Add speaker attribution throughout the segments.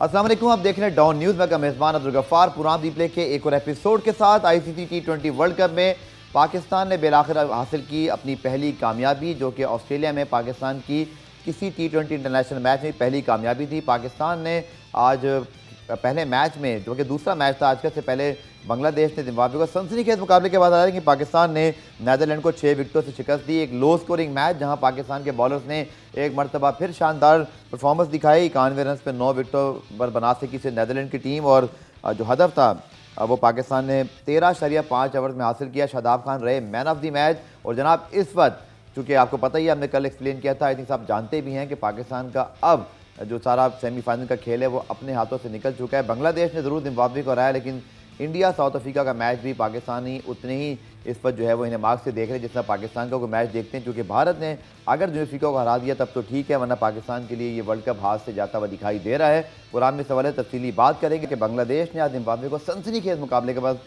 Speaker 1: अस्सलाम वालेकुम, आप देख रहे हैं डॉन न्यूज़। मैं का मेज़बान अब्दुल गफ्फार पुरान रिप्ले के एक और एपिसोड के साथ। आईसीसी T20 वर्ल्ड कप में पाकिस्तान ने बेलाखिर हासिल की अपनी पहली कामयाबी, जो कि ऑस्ट्रेलिया में पाकिस्तान की किसी T20 इंटरनेशनल मैच में पहली कामयाबी थी। पाकिस्तान ने आज पहले मैच में, जो कि दूसरा मैच था आज का, से पहले बांग्लादेश ने जिम्बाब्वे को सनसनीखेज मुकाबले के बाद आया कि पाकिस्तान ने नीदरलैंड को 6 विकेटों से शिकस्त दी। एक लो स्कोरिंग मैच जहां पाकिस्तान के बॉलर्स ने एक मरतबा फिर शानदार परफॉर्मेंस दिखाई। 91 रन पर 9 विकेटों पर बना सकी से नीदरलैंड की टीम, और जो हदफ था वो पाकिस्तान ने 13.5 ओवर में हासिल किया। शादाब खान रहे मैन ऑफ द मैच। और जनाब इस वक्त, चूँकि आपको पता ही है, हमने कल एक्सप्लेन किया था, आई थिंक आप जानते भी हैं कि पाकिस्तान का अब जो सारा सेमीफाइनल का खेल है वो अपने हाथों से निकल चुका है। बांग्लादेश ने ज़रूर जिम्बाब्वे को हराया, लेकिन इंडिया साउथ अफ्रीका का मैच भी पाकिस्तानी उतने ही इस पर जो है वो इन्हें मार्क्स से देख रहे हैं जितना पाकिस्तान का कोई मैच देखते हैं। क्योंकि भारत ने अगर जून अफ्रीका को हरा दिया तब तो ठीक है, वरना पाकिस्तान के लिए ये वर्ल्ड कप हाथ से जाता हुआ दिखाई दे रहा है। कुरान में सवाल है, तफसीली बात करेंगे कि बांग्लादेश ने आज जिम्बाब्वे को सनसनीखेज मुकाबले के बाद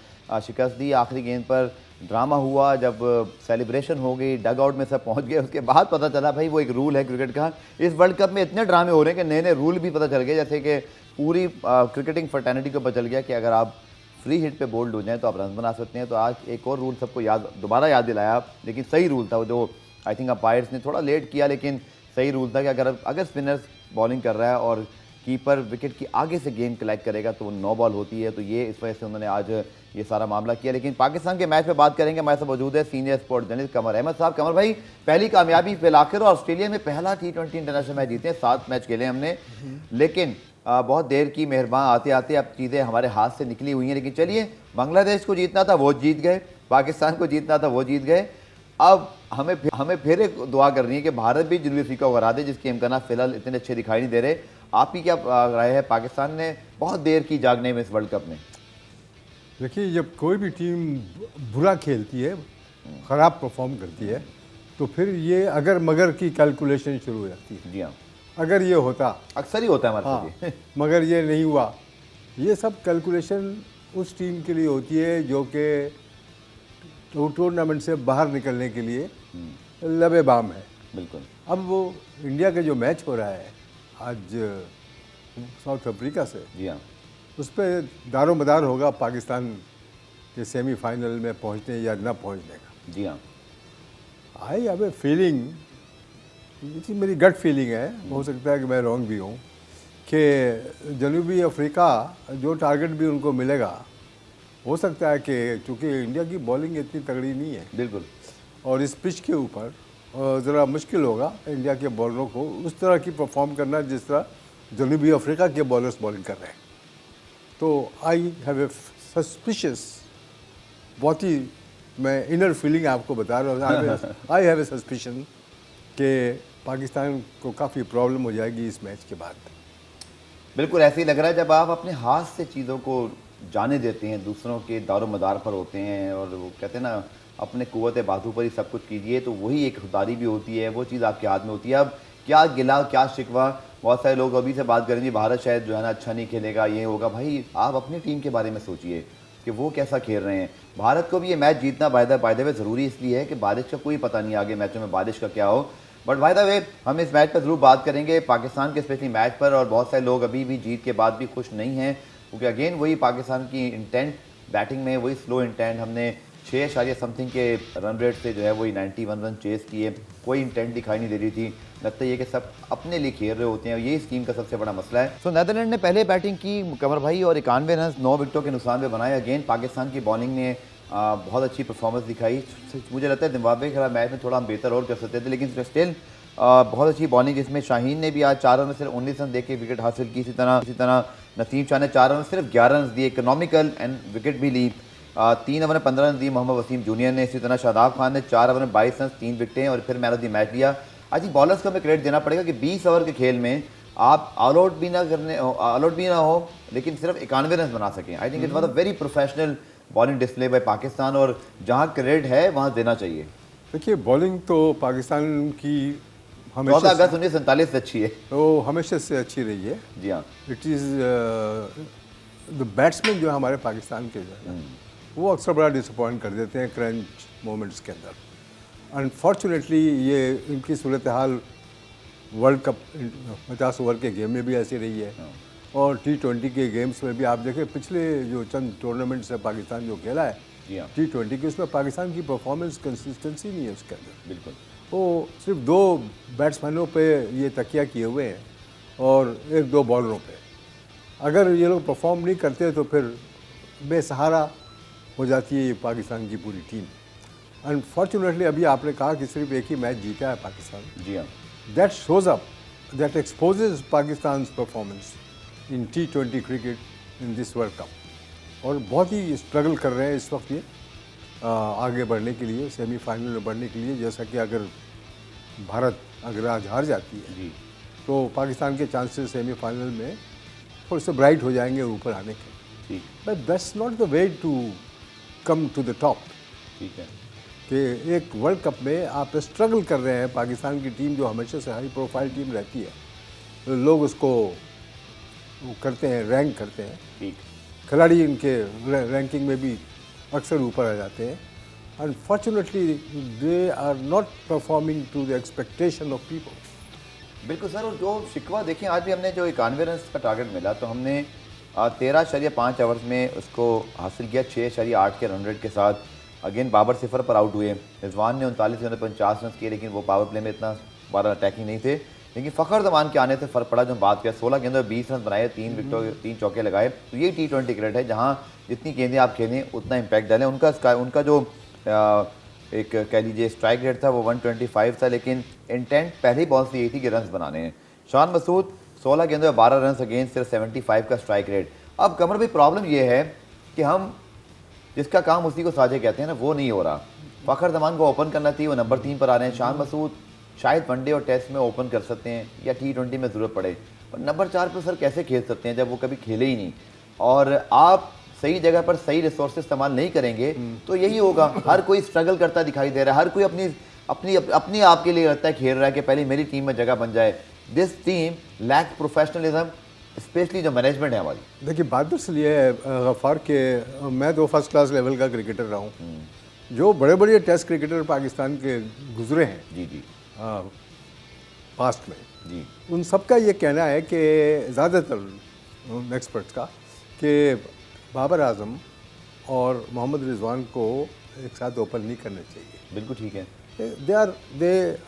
Speaker 1: शिकस्त दी। आखिरी गेंद पर ड्रामा हुआ, जब सेलिब्रेशन हो गई, डग आउट में सब पहुंच गए। उसके बाद पता चला भाई वो एक रूल है क्रिकेट का। इस वर्ल्ड कप में इतने ड्रामे हो रहे हैं कि नए नए रूल भी पता चल गए, जैसे कि पूरी क्रिकेटिंग फर्टर्निटी को पता चल गया कि अगर आप फ्री हिट पे बोल्ड हो जाए तो आप रन बना सकते हैं। तो आज एक और रूल सबको दोबारा याद दिलाया, लेकिन सही रूल था, जो आई थिंक अंपायर्स ने थोड़ा लेट किया, लेकिन सही रूल था कि अगर स्पिनर्स बॉलिंग कर रहा है और कीपर विकेट की आगे से गेंद कलेक्ट करेगा तो वो 9 बॉल होती है। तो ये इस वजह से उन्होंने आज ये सारा मामला किया। लेकिन पाकिस्तान के मैच पे बात करेंगे। हमारे साथ मौजूद है सीनियर स्पोर्ट्स जर्नलिस्ट कमर अहमद साहब। कमर भाई, पहली कामयाबी फिलहाल ऑस्ट्रेलिया में पहला T20 इंटरनेशनल मैच जीते हैं, 7 मैच खेले हमने, लेकिन बहुत देर की मेहरबान आते आते अब चीज़ें हमारे हाथ से निकली हुई हैं। लेकिन चलिए, बांग्लादेश को जीतना था वो जीत गए, पाकिस्तान को जीतना था वो जीत गए। अब हमें फिर एक दुआ करनी है कि भारत भी जनूबी अफ्रीका को हरा दे, जिसके इम्कान फिलहाल इतने अच्छे दिखाई नहीं दे रहे। आपकी क्या राय है? पाकिस्तान ने बहुत देर की जागने में इस वर्ल्ड कप में।
Speaker 2: देखिए, जब कोई भी टीम बुरा खेलती है, ख़राब परफॉर्म करती है, तो फिर ये अगर मगर की कैलकुलेशन शुरू हो जाती है।
Speaker 1: जी हाँ,
Speaker 2: अगर ये होता,
Speaker 1: अक्सर ही होता है हमारे
Speaker 2: हाँ,
Speaker 1: साथ।
Speaker 2: मगर ये नहीं हुआ। ये सब कैलकुलेशन उस टीम के लिए होती है जो कि टूर्नामेंट से बाहर निकलने के लिए लबे बाम है।
Speaker 1: बिल्कुल।
Speaker 2: अब वो इंडिया के जो मैच हो रहा है आज साउथ अफ्रीका से,
Speaker 1: जी हाँ,
Speaker 2: उस पर दारोमदार होगा पाकिस्तान के सेमीफाइनल में पहुंचने या न पहुंचने का।
Speaker 1: जी हाँ।
Speaker 2: आई हैव ए फीलिंग, ये मेरी गट फीलिंग है, हो सकता है कि मैं रॉन्ग भी हूँ, कि जनूबी अफ्रीका जो टारगेट भी उनको मिलेगा, हो सकता है कि चूँकि इंडिया की बॉलिंग इतनी तगड़ी नहीं है,
Speaker 1: बिल्कुल,
Speaker 2: और इस पिच के ऊपर ज़रा मुश्किल होगा इंडिया के बॉलरों को उस तरह की परफॉर्म करना जिस तरह जनूबी अफ्रीका के बॉलर्स बॉलिंग कर रहे हैं। तो आई हैव ए सस्पिशियस, बहुत ही मैं इनर फीलिंग आपको बता रहा हूँ, आई हैव ए सस्पिशन कि पाकिस्तान को काफ़ी प्रॉब्लम हो जाएगी इस मैच के बाद।
Speaker 1: बिल्कुल ऐसे ही लग रहा है। जब आप अपने हाथ से चीज़ों को जाने देते हैं, दूसरों के दारो मदार पर होते हैं, और वो कहते हैं ना, अपने कुव्वत बाजू पर ही सब कुछ कीजिए, तो वही एक खुदारी भी होती है, वो चीज़ आपके हाथ में होती है। अब क्या गिला क्या शिकवा, बहुत सारे लोग अभी से बात करेंगे भारत शायद जो है ना अच्छा नहीं खेलेगा, ये होगा। भाई आप अपनी टीम के बारे में सोचिए कि वो कैसा खेल रहे हैं। भारत को भी ये मैच जीतना बाय द वे ज़रूरी इसलिए है कि बारिश का कोई पता नहीं आगे मैचों में बारिश का क्या हो। बट बाय द वे हम इस मैच पर ज़रूर बात करेंगे, पाकिस्तान के स्पेशली मैच पर। और बहुत सारे लोग अभी भी जीत के बाद भी खुश नहीं हैं, क्योंकि अगेन वही पाकिस्तान की इंटेंट बैटिंग में, वही स्लो इंटेंट। हमने 6 समथिंग के रन रेट से जो है वही 91 रन चेस किए, कोई इंटेंट दिखाई नहीं दे रही थी। लगता है कि सब अपने लिए खेल रहे होते हैं, और ये इस टीम का सबसे बड़ा मसला है। सो नीदरलैंड ने पहले बैटिंग की कमर भाई, और 91 रन 9 विकेटों के नुकसान पे बनाए। अगेन पाकिस्तान की बॉलिंग ने बहुत अच्छी परफॉर्मेंस दिखाई। मुझे लगता है जिम्बाब्वे के खिलाफ मैच में थोड़ा हम बेहतर और कर सकते थे, लेकिन स्टिल बहुत अच्छी बॉलिंग, जिसमें शाहीन ने भी आज 4 रन में सिर्फ 19 रन देके विकेट हासिल की। इसी तरह नसीम शाह ने 4 रन सिर्फ 11 रन दिए, इकोनॉमिकल एंड विकेट भी ली। 3 ओवर में 15 रन दिए मोहम्मद वसीम जूनियर ने। इसी तरह शादाब खान ने 4 ओवर में 22 रन, 3 विकेटें, और फिर मैन ऑफ द मैच लिया। आई थिंक बॉलर्स को हमें क्रेडिट देना पड़ेगा कि 20 ओवर के खेल में आप ऑल आउट भी ना हो, लेकिन सिर्फ 91 रन बना सकें। I think it was a very professional bowling display bye Pakistan, और जहाँ क्रेडिट है वहाँ देना चाहिए।
Speaker 2: देखिए, बॉलिंग तो पाकिस्तान की
Speaker 1: 14 अगस्त 1947 से अच्छी है,
Speaker 2: तो हमेशा से अच्छी रही है।
Speaker 1: जी हाँ।
Speaker 2: इट इज़ द बैट्समैन जो है हमारे पाकिस्तान के, जो है वो अक्सर बड़ा डिसअपॉइंट कर देते हैं क्रंच मोमेंट्स के अंदर। अनफॉर्चुनेटली ये इनकी सूरत हाल वर्ल्ड कप 50 ओवर के गेम में भी ऐसी रही है। और T20 के गेम्स में भी आप देखें, पिछले जो चंद टूर्नामेंट्स है पाकिस्तान जो खेला है
Speaker 1: जी हाँ,
Speaker 2: T20 के, उसमें पाकिस्तान की परफॉर्मेंस कंसिस्टेंसी नहीं है उसके अंदर।
Speaker 1: बिल्कुल।
Speaker 2: वो सिर्फ 2 बैट्समैनों पे ये तकिया किए हुए हैं और 1-2 बॉलरों पे। अगर ये लोग परफॉर्म नहीं करते तो फिर बेसहारा हो जाती है ये पाकिस्तान की पूरी टीम। अनफॉर्चुनेटली अभी आपने कहा कि सिर्फ एक ही मैच जीता है पाकिस्तान।
Speaker 1: जी हाँ,
Speaker 2: that shows up, that exposes Pakistan performance in T20 cricket in this world cup. और बहुत ही स्ट्रगल कर रहे हैं इस वक्त ये आगे बढ़ने के लिए, सेमीफाइनल में बढ़ने के लिए। जैसा कि अगर भारत अगर आज हार जाती है
Speaker 1: जी,
Speaker 2: तो पाकिस्तान के चांसेस सेमीफाइनल में थोड़े से ब्राइट हो जाएंगे ऊपर आने के।
Speaker 1: ठीक,
Speaker 2: but that's not the way to come to the top.
Speaker 1: ठीक है।
Speaker 2: कि एक वर्ल्ड कप में आप स्ट्रगल कर रहे हैं, पाकिस्तान की टीम जो हमेशा से हाई प्रोफाइल टीम रहती है, तो लोग उसको वो करते हैं, रैंक करते हैं।
Speaker 1: ठीक,
Speaker 2: खिलाड़ी इनके रैंकिंग में भी अक्सर ऊपर आ जाते हैं। Unfortunately they are not performing to the expectation of people.
Speaker 1: बिल्कुल सर। और जो शिकवा देखें, आज भी हमने जो 91 रन का टारगेट मिला तो हमने 13.5 ओवर्स में उसको हासिल किया 6.8 के रन रेट के साथ। अगेन बाबर 0 पर आउट हुए। रिजवान ने 39 गेंदों पर 50 रन किए, लेकिन वो पावर प्ले में इतना बार अटैकिंग नहीं थे। लेकिन फ़खर जमान के आने से फ़र्क पड़ा। जो बात किया 16 गेंदों में 20 रन बनाए, 3 विकेटों 3 चौके लगाए। तो ये T20 क्रिकेट है जहाँ जितनी गेंदें आप खेलें उतना इम्पैक्ट डालें। उनका जो एक कह लीजिए स्ट्राइक रेट था वो 125 था, लेकिन इंटेंट पहली बॉल से यही थी कि रन्स बनाने हैं। शान मसूद 16 गेंदों में 12 रन अगेंस्ट सिर्फ 75 का स्ट्राइक रेट। अब कमर भाई प्रॉब्लम ये है कि हम जिसका काम उसी को साझे कहते हैं ना, वो नहीं हो रहा। फ़खर जमान को ओपन करना चाहिए, वो नंबर 3 पर आ रहे हैं। शान मसूद शायद वनडे और टेस्ट में ओपन कर सकते हैं या T20 में ज़रूरत पड़े, पर नंबर 4 पर सर कैसे खेल सकते हैं जब वो कभी खेले ही नहीं। और आप सही जगह पर सही रिसोर्स इस्तेमाल नहीं करेंगे तो यही होगा। हर कोई स्ट्रगल करता दिखाई दे रहा है, हर कोई अपनी आप के लिए लगता है खेल रहा है कि पहले मेरी टीम में जगह बन जाए। This team lakhs professionalism, specially जो मैनेजमेंट है हमारी।
Speaker 2: देखिए बात तो इसलिए है गफ़ार के मैं तो फर्स्ट क्लास लेवल का क्रिकेटर रहा हूँ। जो बड़े बड़े टेस्ट क्रिकेटर पाकिस्तान के गुजरे हैं
Speaker 1: जी जी
Speaker 2: पास्ट में,
Speaker 1: जी,
Speaker 2: उन सब का ये कहना है कि ज़्यादातर एक्सपर्ट्स का कि बाबर आजम और मोहम्मद रिजवान को एक साथ ओपन नहीं करना चाहिए।
Speaker 1: बिल्कुल ठीक है।
Speaker 2: They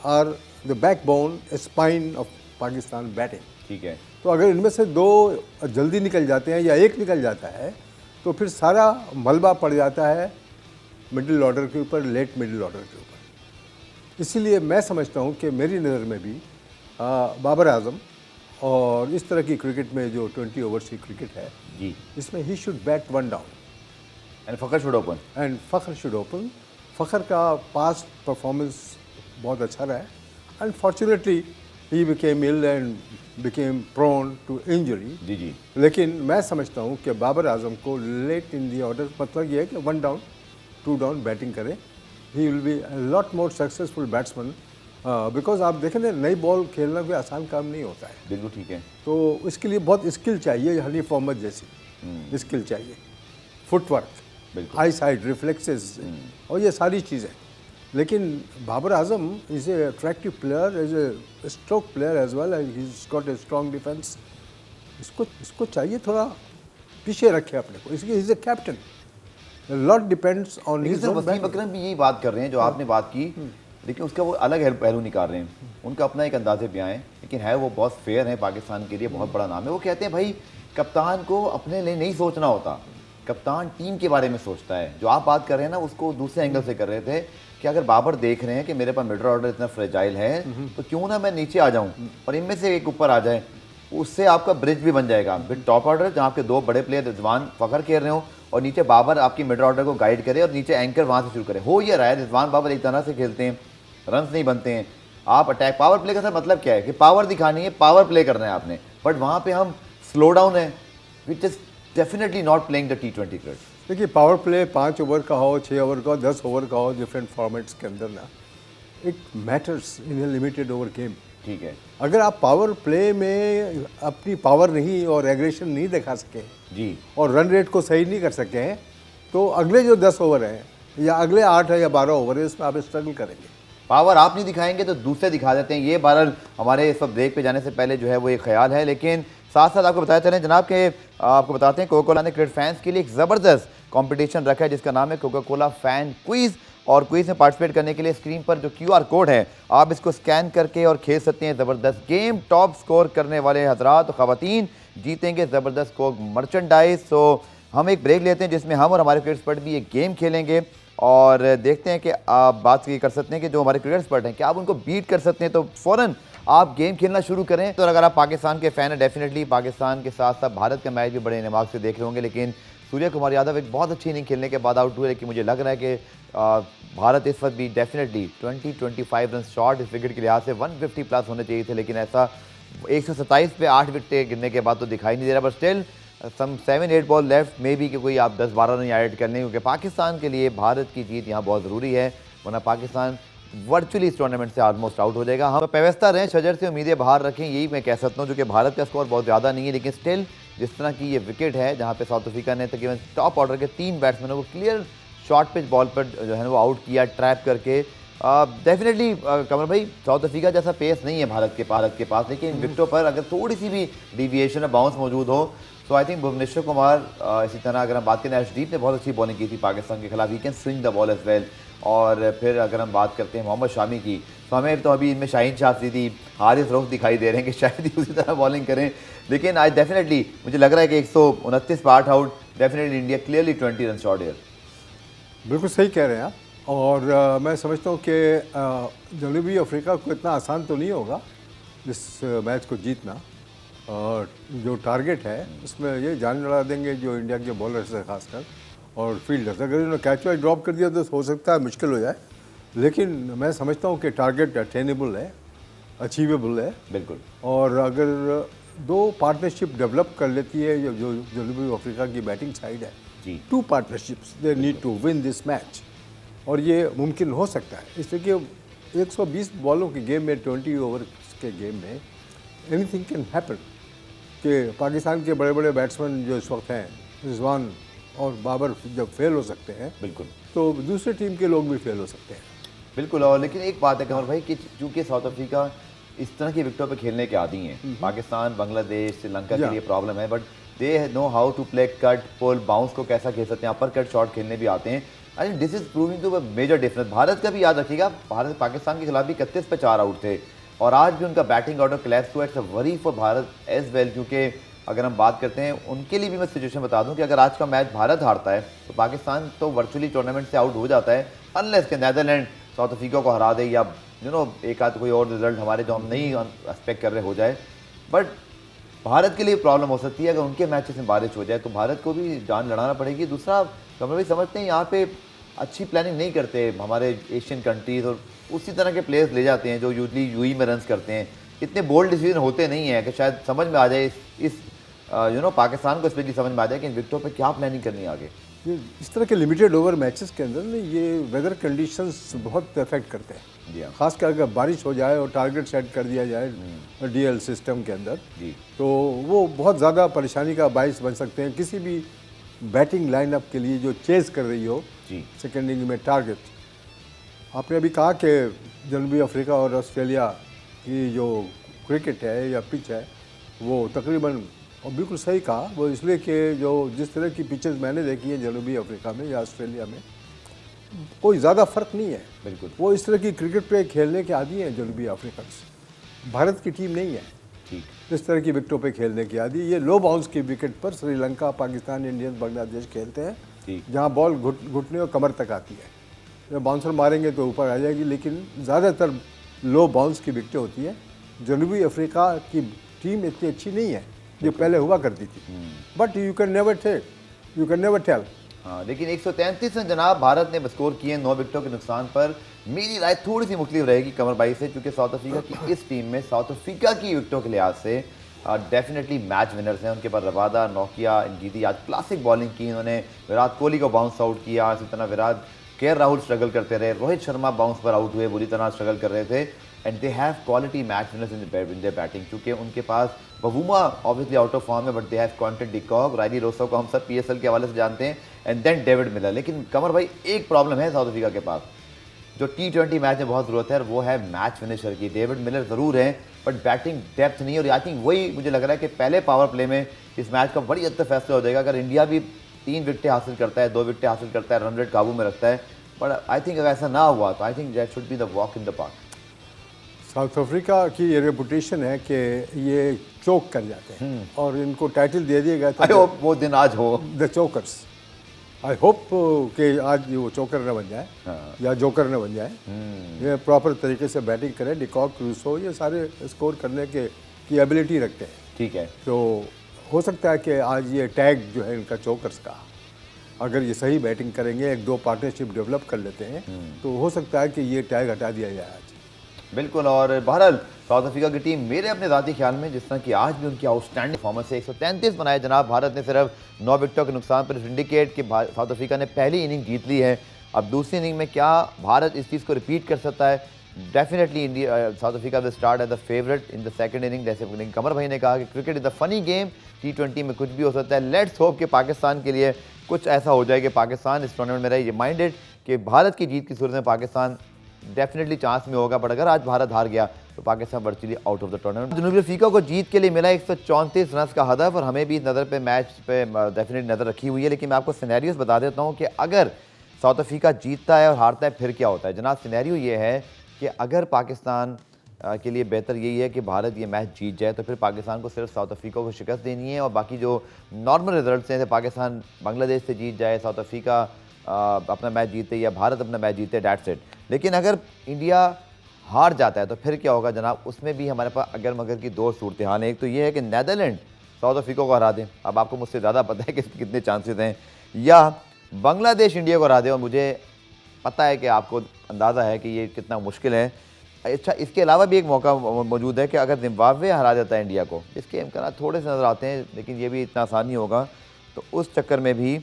Speaker 2: are the backbone spine of Pakistan batting.
Speaker 1: ठीक है,
Speaker 2: तो अगर इनमें से 2 जल्दी निकल जाते हैं या एक निकल जाता है तो फिर सारा मलबा पड़ जाता है मिडिल ऑर्डर के ऊपर, लेट मिडिल ऑर्डर के ऊपर। इसीलिए मैं समझता हूँ कि मेरी नज़र में भी बाबर आजम और इस तरह की क्रिकेट में जो 20 ओवर्स की क्रिकेट है
Speaker 1: जी,
Speaker 2: इसमें ही should bat 1 down
Speaker 1: and Fakhar should open.
Speaker 2: And Fakhar should open. Fakhar का पास्ट परफॉर्मेंस बहुत अच्छा रहा है। Unfortunately he became ill and became prone to injury.
Speaker 1: जी जी,
Speaker 2: लेकिन मैं समझता हूँ कि बाबर आजम को लेट इन दी ऑर्डर, मतलब ये है कि 1 डाउन 2 डाउन बैटिंग करें। He will be lot more successful batsman because आप देखें ना, नई बॉल खेलना कोई आसान काम नहीं होता है।
Speaker 1: बिल्कुल ठीक है।
Speaker 2: तो इसके लिए बहुत स्किल चाहिए, हनीफ मोहम्मद जैसी स्किल चाहिए, फुटवर्क,
Speaker 1: बिल्कुल।
Speaker 2: आई साइड, रिफ्लेक्सेस और ये सारी चीज़ें। लेकिन Babar Azam is a attractive player, is a stroke player as well, he is got a strong defence. इसको चाहिए थोड़ा पीछे रखे अपने को, इसलिए is a captain. Lot depends on
Speaker 1: लेकिन
Speaker 2: his
Speaker 1: sir
Speaker 2: own
Speaker 1: Wasim Akram भी यही बात कर रहे हैं जो आपने बात की, लेकिन उसका वो अलग पहलू निकाल रहे हैं। उनका अपना एक अंदाजे बयां है, लेकिन है वो बहुत फेयर है, पाकिस्तान के लिए बहुत बड़ा नाम है। वो कहते हैं भाई कप्तान को अपने लिए नहीं सोचना होता, कप्तान टीम के बारे में सोचता है। जो आप बात कर रहे हैं ना, उसको दूसरे एंगल से कर रहे थे कि अगर बाबर देख रहे हैं कि मेरे पास मिडल ऑर्डर इतना फ्रेजाइल है तो क्यों ना मैं नीचे आ जाऊं और इनमें से एक ऊपर आ जाए, उससे आपका ब्रिज भी बन जाएगा। फिर टॉप ऑर्डर जहाँ आपके 2 बड़े प्लेयर रिजवान फ़खर खेल रहे हो और नीचे बाबर आपकी मिडल ऑर्डर को गाइड करे और नीचे एंकर वहाँ से शुरू करे। हो ये रहा है, रिजवान बाबर एक तरह से खेलते हैं, रन्स नहीं बनते हैं। आप अटैक पावर प्ले का सर मतलब क्या है कि पावर दिखानी है, पावर प्ले करना है आपने, बट वहाँ पे हम स्लो डाउन है, which is definitely not playing the T20 cricket.
Speaker 2: देखिए पावर प्ले 5 ओवर का हो, 6 ओवर का हो, 10 ओवर का हो, डिफरेंट फॉर्मेट्स के अंदर ना, it matters in A limited over game.
Speaker 1: ठीक है
Speaker 2: अगर आप पावर प्ले में अपनी पावर नहीं और एग्रेशन नहीं दिखा सके
Speaker 1: जी,
Speaker 2: और रन रेट को सही नहीं कर सके हैं, तो अगले जो 10 ओवर हैं या अगले 8 है या 12 ओवर है, इसमें आप स्ट्रगल करेंगे।
Speaker 1: पावर आप नहीं दिखाएंगे तो दूसरे दिखा देते हैं। ये बहरहाल हमारे इस वक्त ब्रेक पे जाने से पहले जो है वो एक ख्याल है। लेकिन साथ साथ आपको बताते चलें जनाब के आपको बताते हैं कोका कोला ने क्रिकेट फैंस के लिए एक ज़बरदस्त कंपटीशन रखा है जिसका नाम है कोका कोला फैन क्विज़। और क्विज़ में पार्टिसिपेट करने के लिए स्क्रीन पर जो QR कोड है आप इसको स्कैन करके और खेल सकते हैं ज़बरदस्त गेम। टॉप स्कोर करने वाले हजरात ख़वातीन जीतेंगे ज़बरदस्त स्कोर मर्चेंडाइज। सो हम एक ब्रेक लेते हैं जिसमें हम और हमारे क्रिकेट एक्सपर्ट भी एक गेम खेलेंगे और देखते हैं कि आप बात ये कर सकते हैं कि जो हमारे क्रिकेट एक्सपर्ट हैं क्या आप उनको बीट कर सकते हैं। तो फ़ौरन आप गेम खेलना शुरू करें। तो अगर आप पाकिस्तान के फ़ैन हैं डेफिनेटली पाकिस्तान के साथ साथ भारत का मैच भी बड़े दिमाग से देख रहे होंगे। लेकिन सूर्य कुमार यादव एक बहुत अच्छी इनिंग खेलने के बाद आउट हुए, लेकिन मुझे लग रहा है कि भारत इस वक्त भी डेफिनेटली 20-25 रन शॉर्ट इस विकेट के लिहाज से 150 प्लस होने चाहिए थे, लेकिन ऐसा 127 पे 8 विकेट गिरने के बाद तो दिखाई नहीं दे रहा। But still some 7-8 ball left मे भी कि कोई आप 10-12 रन ऐड कर लें, क्योंकि पाकिस्तान के लिए भारत की जीत यहाँ बहुत ज़रूरी है, वरना पाकिस्तान वर्चुअली इस टूर्नामेंट से ऑलमोस्ट आउट हो जाएगा। हम पेवस्ता रहें, शजर से उम्मीदें बाहर रखें, यही मैं कह सकता हूँ। जो कि भारत का स्कोर बहुत ज़्यादा नहीं है, लेकिन स्टिल जिस तरह की ये विकेट है जहाँ पे साउथ अफ्रीका ने तकरीबन टॉप ऑर्डर के 3 बैट्समैनों को क्लियर शॉर्ट पिच बॉल पर जो है वो आउट किया ट्रैप करके। डेफिनेटली कमर भाई साउथ अफ्रीका जैसा पेस नहीं है भारत के पास, लेकिन विकेटों पर अगर थोड़ी सी भी डिविएशन और बाउंस मौजूद हो तो आई थिंक भुवनेश्वर कुमार इसी तरह अगर हम बात करें अर्शदीप ने बहुत अच्छी बॉलिंग की थी पाकिस्तान के खिलाफ, he can swing the ball as well. और फिर अगर हम बात करते हैं मोहम्मद शामी की तो हमें तो अभी इनमें शाहीन शाह अफरीदी हारिस रऊफ दिखाई दे रहे हैं कि शायद ही उसी तरह बॉलिंग करें, लेकिन आज डेफिनेटली मुझे लग रहा है कि 129 पर 8 out definitely India clearly 20 run short है।
Speaker 2: बिल्कुल सही कह रहे हैं आप। और मैं समझता हूँ कि जनूबी अफ्रीका को इतना आसान तो नहीं होगा इस मैच को जीतना। और जो टारगेट है उसमें ये जान लड़ा देंगे जो इंडिया के बॉलर्स है खासकर और फील्डर्स। अगर इन्होंने कैच वाइज ड्रॉप कर दिया तो हो सकता है मुश्किल हो जाए, लेकिन मैं समझता हूँ कि टारगेट अटेनेबल है, अचीवेबल है
Speaker 1: बिल्कुल।
Speaker 2: और अगर दो पार्टनरशिप डेवलप कर लेती है जो जनूबी अफ्रीका की बैटिंग साइड है,
Speaker 1: जी
Speaker 2: 2 partnerships they need to win this match, और ये मुमकिन हो सकता है। इसलिए कि 120 बॉलों के गेम में 20 ओवर के गेम में एनीथिंग कैन हैपन कि पाकिस्तान के बड़े बड़े बैट्समैन जो इस वक्त हैं रिजवान और बाबर जब फेल हो सकते हैं
Speaker 1: बिल्कुल
Speaker 2: तो दूसरे टीम के लोग भी फेल हो सकते हैं।
Speaker 1: बिल्कुल। और लेकिन एक बात है कमर भाई कि चूंकि साउथ अफ्रीका इस तरह की विकेटों पे खेलने के आदी हैं, पाकिस्तान बांग्लादेश श्रीलंका के लिए प्रॉब्लम है, but they know how to play cut pull bounce को कैसा खेल सकते हैं, अपर कट शॉट खेलने भी आते हैं। I think this is proving to major difference. Bharat का भी याद रखिएगा, भारत पाकिस्तान के खिलाफ भी 31 पे 4 आउट थे और आज भी उनका बैटिंग ऑर्डर क्लैश हुआ। It's a worry for Bharat as well, क्योंकि अगर हम बात करते हैं उनके लिए भी मैं सिचुएशन बता दूं कि अगर आज का मैच भारत हारता है तो पाकिस्तान तो वर्चुअली टूर्नामेंट से आउट हो जाता है, अनलेस के नीदरलैंड साउथ अफ्रीका को हरा दे या एक आध कोई और रिजल्ट हमारे जो हम नहीं एक्सपेक्ट कर रहे हो जाए। बट भारत के लिए प्रॉब्लम हो सकती है अगर उनके मैचेस में बारिश हो जाए तो भारत को भी जान लड़ाना पड़ेगी। दूसरा कमर भाई समझते हैं यहाँ पे अच्छी प्लानिंग नहीं करते हमारे एशियन कंट्रीज़ और उसी तरह के प्लेयर्स ले जाते हैं जो यूजली यूई में रन्स करते हैं। इतने बोल्ड डिसीजन होते नहीं है कि शायद समझ में आ जाए इस पाकिस्तान को स्पेशली समझ में आ जाए कि इन विकेटों पे क्या प्लानिंग करनी है आगे।
Speaker 2: ये इस तरह के लिमिटेड ओवर मैचेस के अंदर ना ये वेदर कंडीशंस बहुत इफेक्ट करते हैं।
Speaker 1: जी हाँ।
Speaker 2: खासकर अगर बारिश हो जाए और टारगेट सेट कर दिया जाए DL सिस्टम के अंदर
Speaker 1: जी
Speaker 2: तो वो बहुत ज़्यादा परेशानी का बायस बन सकते हैं किसी भी बैटिंग लाइनअप के लिए जो चेज कर रही हो
Speaker 1: जी
Speaker 2: सेकेंड इनिंग में टारगेट। आपने अभी कहा कि जनूबी अफ्रीका और ऑस्ट्रेलिया की जो क्रिकेट है या पिच है वो तकरीबन, और बिल्कुल सही कहा, वो इसलिए कि जो जिस तरह की पिचेस मैंने देखी हैं जनूबी अफ्रीका में या ऑस्ट्रेलिया में कोई ज़्यादा फ़र्क नहीं है।
Speaker 1: बिल्कुल
Speaker 2: वो इस तरह की क्रिकेट पे खेलने के आदी हैं जनूबी अफ्रीकन। भारत की टीम नहीं है
Speaker 1: ठीक
Speaker 2: इस तरह की विकेटों पे खेलने की आदी। ये लो बाउंस की विकेट पर श्रीलंका, पाकिस्तान, इंडियन, बांग्लादेश खेलते हैं
Speaker 1: ठीक
Speaker 2: जहाँ बॉल घुटने और कमर तक आती है। जब बाउंसर मारेंगे तो ऊपर आ जाएगी, लेकिन ज़्यादातर लो बाउंस की विकेटें होती हैं। जनूबी अफ्रीका की टीम इतनी अच्छी नहीं है जो पहले हुआ करती थी, but you can never tell.
Speaker 1: हाँ, लेकिन 133 रन जनाब भारत ने स्कोर किए 9 विकेटों के नुकसान पर। मेरी राय थोड़ी सी मुख्तलिफ रहेगी कमर भाई से, क्योंकि साउथ अफ्रीका की इस टीम में साउथ अफ्रीका की विकेटों के लिहाज से डेफिनेटली मैच विनर्स हैं। उनके पास रबादा, नोकिया, इंजीदी आज क्लासिक बॉलिंग की, इन्होंने विराट कोहली को बाउंस आउट किया। इसी तरह KL राहुल स्ट्रगल करते रहे, रोहित शर्मा बाउंस पर आउट हुए, बुरी तरह स्ट्रगल कर रहे थे। And they have quality match winners in their batting, क्योंकि उनके पास Bavuma obviously out of form है, but they have Quinton de Kock, Rilee Rossouw को हम सब PSL के हवाले से जानते हैं, एंड देन डेविड मिलर। लेकिन कमर भाई एक प्रॉब्लम है साउथ अफ्रीका के पास जो T20 मैच में बहुत ज़रूरत है, और वो है मैच फिनिशर की। डेविड मिलर ज़रूर हैं, बट बैटिंग डेप्थ नहीं है। और आई थिंक वही मुझे लग रहा है कि पहले पावर प्ले में इस मैच का बड़ी हद तक फैसला हो जाएगा। अगर इंडिया भी 3 विकेटें हासिल करता है, 2 विकेटें हासिल करता है, रन रेट काबू में रखता है, बट आई थिंक अगर ऐसा ना हुआ तो I think that should be the walk in the park.
Speaker 2: South Africa की ये रेपुटेशन है कि ये चोक कर जाते हैं और इनको टाइटल दे दिया गया
Speaker 1: आई
Speaker 2: था
Speaker 1: होप वो दिन आज हो।
Speaker 2: The chokers. आई होप कि आज वो चोकर न बन जाए या जोकर न बन जाए। ये प्रॉपर तरीके से बैटिंग करें, डिकॉक, क्रूसो, ये सारे स्कोर करने के की एबिलिटी रखते हैं।
Speaker 1: ठीक है,
Speaker 2: तो हो सकता है कि आज ये टैग जो है इनका चोकर्स का, अगर ये सही बैटिंग करेंगे, 1-2 पार्टनरशिप डेवलप कर लेते हैं तो हो सकता है कि ये टैग हटा दिया जाए आज।
Speaker 1: बिल्कुल। और बहरहाल साउथ अफ्रीका की टीम मेरे अपने ज़ाती ख्याल में जिस तरह की आज भी उनकी आउटस्टैंडिंग परफॉर्मेंस है, 133 बनाए जनाब। भारत ने सिर्फ 9 विकेटों के नुकसान पर इंडिकेट कि साउथ अफ्रीका ने पहली इनिंग जीत ली है। अब दूसरी इनिंग में क्या भारत इस चीज़ को रिपीट कर सकता है? Definitely India South Africa will start as the favourite in the second inning. जैसे कमर भाई ने कहा कि cricket is the funny game, T20 में कुछ भी हो सकता है। लेट्स होप कि पाकिस्तान के लिए कुछ ऐसा हो जाए कि पाकिस्तान इस टूर्नामेंट में रहे माइंडेड कि भारत की जीत की सूरत में पाकिस्तान डेफिनेटली चांस में होगा। बट अगर आज भारत हार गया तो Pakistan virtually out of the tournament. जनूबी अफ्रीका को जीत के लिए मिला 134 रन का हदफ और हमें भी नज़र पे मैच पे डेफिनेटली नज़र रखी हुई है। लेकिन मैं आपको सिनेरियोस बता देता हूँ कि अगर साउथ अफ्रीका जीतता है और हारता है फिर क्या होता है। जनाब सिनेरियो ये है कि अगर पाकिस्तान के लिए बेहतर यही है कि भारत ये मैच जीत जाए तो फिर पाकिस्तान को सिर्फ साउथ अफ्रीका को शिकस्त देनी है और बाकी जो नॉर्मल रिजल्ट्स हैं, पाकिस्तान बांग्लादेश से जीत जाए, साउथ अफ्रीका अपना मैच जीते या भारत अपना मैच जीते, डेट्स इट। लेकिन अगर इंडिया हार जाता है तो फिर क्या होगा जनाब? उसमें भी हमारे पास अगर मगर की 2 सूरत हाल हैं। एक तो ये है कि नीदरलैंड साउथ अफ्रीका को हरा दें, अब आपको मुझसे ज़्यादा पता है कि इसके कितने चांसेस हैं, या बांग्लादेश इंडिया को हरा दे और मुझे पता है कि आपको अंदाज़ा है कि ये कितना मुश्किल है। अच्छा, इसके अलावा भी एक मौका मौजूद है कि अगर जिम्बाब्वे हरा देता है इंडिया को, इसके इम्कान थोड़े से नज़र आते हैं लेकिन ये भी इतना आसान नहीं होगा, तो उस चक्कर में भी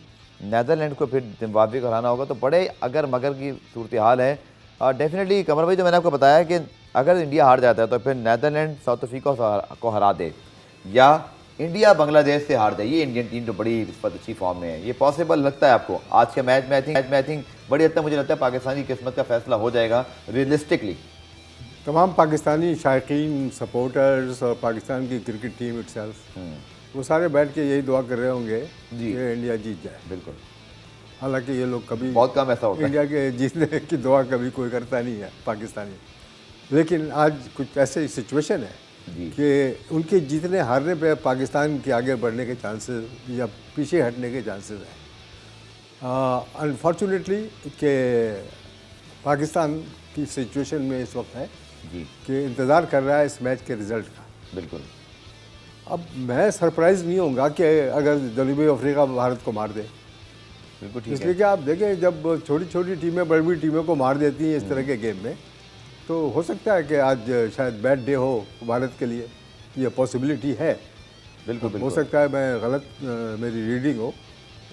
Speaker 1: नीदरलैंड को फिर जिम्बाब्वे को हराना होगा। तो बड़े अगर मगर की सूरत हाल है। डेफिनेटली कमर भाई जो मैंने आपको बताया कि अगर इंडिया हार जाता है तो फिर नीदरलैंड साउथ अफ्रीका को हरा दे या इंडिया बांग्लादेश से हार जाए, ये इंडियन टीम तो बड़ी अच्छी फॉर्म में है। ये पॉसिबल लगता है आपको? आज के मैच में आई थिंक बड़ी हद तक मुझे लगता है पाकिस्तान की किस्मत का फैसला हो जाएगा रियलिस्टिकली।
Speaker 2: तमाम पाकिस्तानी शायकीन, सपोर्टर्स और पाकिस्तान की क्रिकेट टीम इटसेल्फ वो सारे बैठ के यही दुआ कर रहे होंगे कि इंडिया जीत जाए।
Speaker 1: बिल्कुल।
Speaker 2: हालांकि ये लोग कभी,
Speaker 1: बहुत कम ऐसा होता है,
Speaker 2: इंडिया के जीतने की दुआ कभी कोई करता नहीं है पाकिस्तानी। लेकिन आज कुछ ऐसी सिचुएशन है कि उनके जीतने हारने पे पाकिस्तान के आगे बढ़ने के चांसेस या पीछे हटने के चांसेस हैं। अनफॉर्चुनेटली कि पाकिस्तान की सिचुएशन में इस वक्त है कि इंतज़ार कर रहा है इस मैच के रिज़ल्ट का।
Speaker 1: बिल्कुल।
Speaker 2: अब मैं सरप्राइज़ नहीं होऊंगा कि अगर जनूबी अफ्रीका भारत को मार दे।
Speaker 1: बिल्कुल ठीक है।
Speaker 2: इसलिए कि आप देखें जब छोटी छोटी टीमें बड़ी बड़ी टीमों को मार देती हैं इस तरह के गेम में, तो हो सकता है कि आज शायद बैड डे हो भारत के लिए, ये पॉसिबिलिटी है।
Speaker 1: बिल्कुल
Speaker 2: हो सकता है मैं गलत मेरी रीडिंग हो,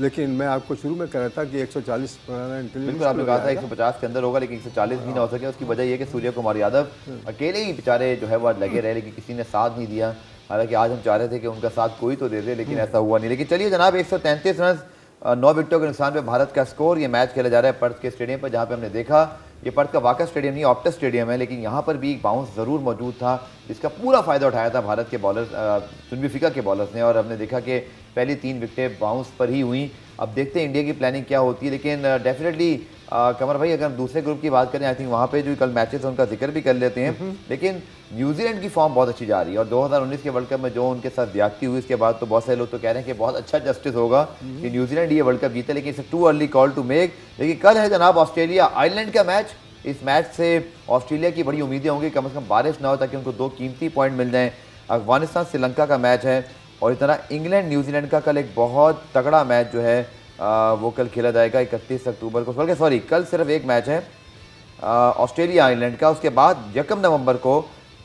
Speaker 2: लेकिन मैं आपको शुरू में कह रहा था कि 140
Speaker 1: बिल्कुल आपने कहा था 150 के अंदर होगा, लेकिन 140 भी ना हो सके। उसकी वजह यह है कि सूर्य कुमार यादव अकेले ही बेचारे जो है वो लगे रहे, लेकिन किसी ने साथ नहीं दिया। हालांकि आज हम चाह रहे थे कि उनका साथ कोई तो दे दे, लेकिन ऐसा हुआ नहीं। लेकिन चलिए जनाब, 133 रन 9 विकेटों के नुकसान पे भारत का स्कोर। ये मैच खेला जा रहा है पर्थ के स्टेडियम पर, जहाँ पे हमने देखा ये पर्थ का वाकई स्टेडियम नहीं, ऑप्टस स्टेडियम है, लेकिन यहाँ पर भी एक बाउंस ज़रूर मौजूद था जिसका पूरा फ़ायदा उठाया था भारत के बॉलर्स, जनूबी अफ्रीका के बॉलर्स ने। और हमने देखा कि पहली 3 विकेटें बाउंस पर ही हुई। अब देखते हैं इंडिया की प्लानिंग क्या होती है। लेकिन डेफिनेटली कमर भाई अगर दूसरे ग्रुप की बात करें, आई थिंक वहाँ पे जो कल मैचेस हैं उनका जिक्र भी कर लेते हैं। लेकिन न्यूजीलैंड की फॉर्म बहुत अच्छी जा रही है और 2019 के वर्ल्ड कप में जो उनके साथ ज्यादती हुई उसके बाद तो बहुत सारे लोग तो कह रहे हैं कि बहुत अच्छा जस्टिस होगा कि न्यूजीलैंड ये वर्ल्ड कप जीते, लेकिन it's too early call to make. लेकिन कल है जनाब ऑस्ट्रेलिया आयरलैंड का मैच। इस मैच से ऑस्ट्रेलिया की बड़ी उम्मीदें होंगी, कम से कम बारिश ना हो ताकि उनको 2 कीमती पॉइंट मिल जाएं। अफगानिस्तान श्रीलंका का मैच है और इस तरह इंग्लैंड न्यूजीलैंड का कल एक बहुत तगड़ा मैच जो है वो कल खेला जाएगा 31 अक्टूबर को। सॉरी, कल सिर्फ एक मैच है ऑस्ट्रेलिया आयरलैंड का। उसके बाद 1 नवंबर को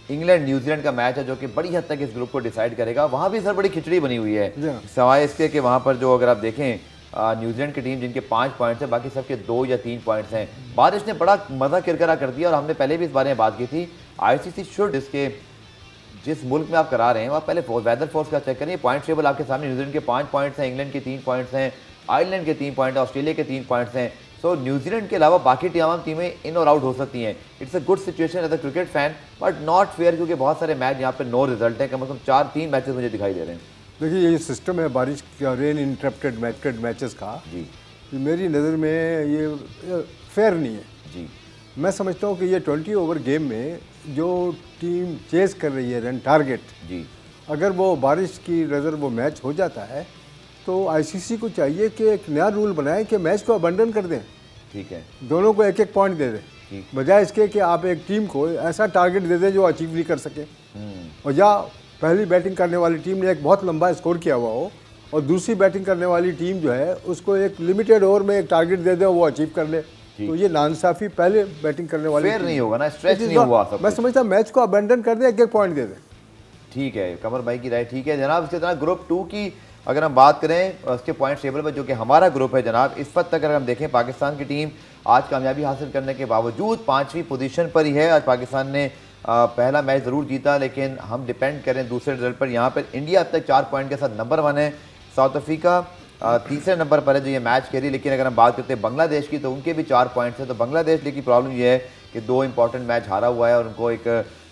Speaker 1: इंग्लैंड न्यूजीलैंड का मैच है जो कि बड़ी हद तक इस ग्रुप को डिसाइड करेगा। वहाँ भी सर बड़ी खिचड़ी बनी हुई है, सवाए इसके कि वहाँ पर जो अगर आप देखें न्यूजीलैंड की टीम जिनके 5 पॉइंट्स हैं, बाकी सबके 2 या 3 पॉइंट्स हैं। बारिश ने बड़ा मज़ा किरकिरा कर दिया और हमने पहले भी इस बारे में बात की थी। ICC शुड इसके जिस मुल्क में आप करा रहे हैं वहाँ पहले वेदर फोर्स का चेक करिए। पॉइंट टेबल आपके सामने, न्यूजीलैंड के 5 पॉइंट्स हैं, इंग्लैंड के 3 पॉइंट्स हैं, आयरलैंड के 3 पॉइंट हैं, ऑस्ट्रेलिया के 3 पॉइंट्स हैं। सो न्यूजीलैंड के अलावा बाकी तमाम टीमें इन और आउट हो सकती हैं। It's a good situation as a cricket fan, but not fair, क्योंकि बहुत सारे मैच यहाँ पे नो रिजल्ट है। कम से कम 3 मैचेस मुझे दिखाई दे रहे हैं।
Speaker 2: देखिए ये सिस्टम है बारिश का, रेन इंटरप्टेड मैचेस का,
Speaker 1: जी
Speaker 2: ये मेरी नज़र में ये फेयर नहीं है।
Speaker 1: जी
Speaker 2: मैं समझता हूँ कि ये 20 ओवर गेम में जो टीम चेस कर रही है रन टारगेट,
Speaker 1: जी
Speaker 2: अगर वो बारिश की नज़र वो मैच हो जाता है तो आईसीसी को चाहिए कि एक नया रूल बनाए कि मैच को अबंडन कर दें,
Speaker 1: ठीक है,
Speaker 2: दोनों को एक एक पॉइंट दे दें,
Speaker 1: ठीक।
Speaker 2: बजाय इसके कि आप एक टीम को ऐसा टारगेट दे दें जो अचीव नहीं कर सके, और या पहली बैटिंग करने वाली टीम ने एक बहुत लंबा स्कोर किया हुआ हो और दूसरी बैटिंग करने वाली टीम जो है उसको एक लिमिटेड ओवर में एक टारगेट दे दे वो अचीव कर ले, तो ये नाइंसाफी पहले बैटिंग करने वाली
Speaker 1: फेयर नहीं होगा ना, स्ट्रेच नहीं हुआ सब
Speaker 2: मैं
Speaker 1: कुछ।
Speaker 2: समझता मैच को अबंडन कर दे, एक एक पॉइंट दे दे।
Speaker 1: ठीक है, कमर भाई की राय ठीक है जनाब। इसके तरह ग्रुप 2 की अगर हम बात करें उसके पॉइंट टेबल पर, जो कि हमारा ग्रुप है जनाब, इस वक्त तक अगर हम देखें पाकिस्तान की टीम आज कामयाबी हासिल करने के बावजूद 5वीं पोजीशन पर ही है। आज पाकिस्तान ने पहला मैच ज़रूर जीता, लेकिन हम डिपेंड करें दूसरे रिजल्ट पर। यहाँ पर इंडिया अब तक 4 पॉइंट के साथ नंबर 1 है, साउथ अफ्रीका तीसरे नंबर पर है जो ये मैच खेली। लेकिन अगर हम बात करते हैं बांग्लादेश की तो उनके भी 4 पॉइंट्स हैं। तो बांग्लादेश की प्रॉब्लम ये है कि 2 इंपॉर्टेंट मैच हारा हुआ है और उनको एक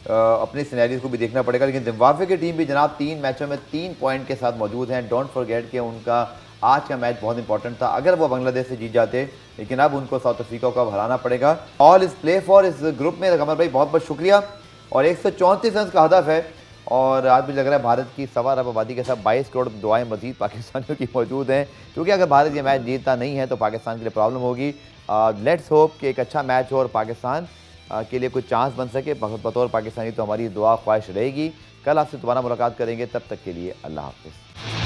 Speaker 1: अपने सिनेरियोज को भी देखना पड़ेगा। लेकिन जिम्बाब्वे की टीम भी जनाब 3 मैचों में 3 पॉइंट के साथ मौजूद हैं। डोंट फॉरगेट कि उनका आज का मैच बहुत इंपॉर्टेंट था अगर वो बांग्लादेश से जीत जाते, लेकिन अब उनको साउथ अफ्रीका को हराना पड़ेगा। ऑल इस प्ले फॉर इस ग्रुप में कमर भाई बहुत बहुत शुक्रिया। और 134 रन का हदफ है और आज मुझे लग रहा है भारत की 1.25 अरब आबादी के साथ 22 करोड़ दुआएं मजीद पाकिस्तानियों की मौजूद हैं, क्योंकि अगर भारत ये मैच जीतता नहीं है तो पाकिस्तान के लिए प्रॉब्लम होगी। लेट्स होप कि एक अच्छा मैच हो और पाकिस्तान के लिए कुछ चांस बन सके। बतौर पाकिस्तानी तो हमारी दुआ ख्वाहिश रहेगी। कल आपसे दोबारा मुलाकात करेंगे, तब तक के लिए अल्लाह हाफ़िज़।